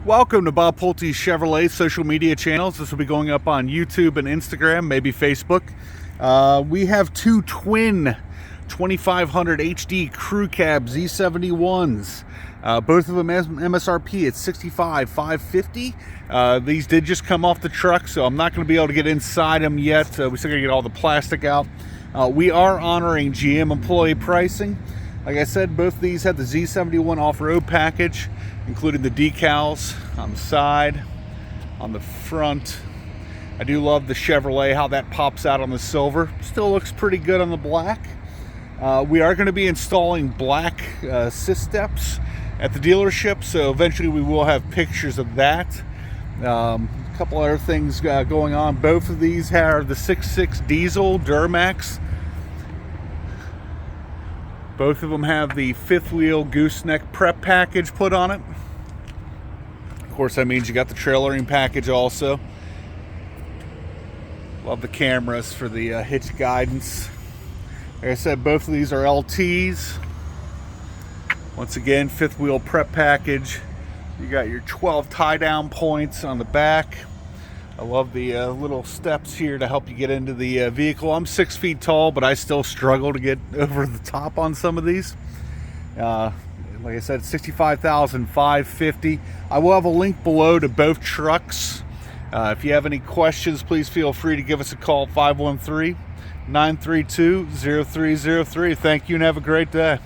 Welcome to Bob Pulte's Chevrolet social media channels. This will be going up on YouTube and Instagram, maybe Facebook. We have two twin 2500 HD crew cab Z71s. Both of them MSRP at $65,550. These did just come off the truck, so I'm not going to be able to get inside them yet. We still got to get all the plastic out. We are honoring GM employee pricing. Like I said, both of these have the Z71 off-road package, including the decals on the side, on the front. I do love the Chevrolet, how that pops out on the silver. Still looks pretty good on the black. We are going to be installing black assist steps at the dealership, so eventually we will have pictures of that. A couple other things going on. Both of these are the 6.6 diesel Duramax. Both of them have the fifth wheel gooseneck prep package put on it. Of course, that means you got the trailering package also. Love the cameras for the hitch guidance. Like I said, both of these are LTs. Once again, fifth wheel prep package. You got your 12 tie down points on the back. I love the little steps here to help you get into the vehicle. I'm 6 feet tall, but I still struggle to get over the top on some of these. Like I said, $65,550. I will have a link below to both trucks. If you have any questions, please feel free to give us a call, 513-932-0303. Thank you and have a great day.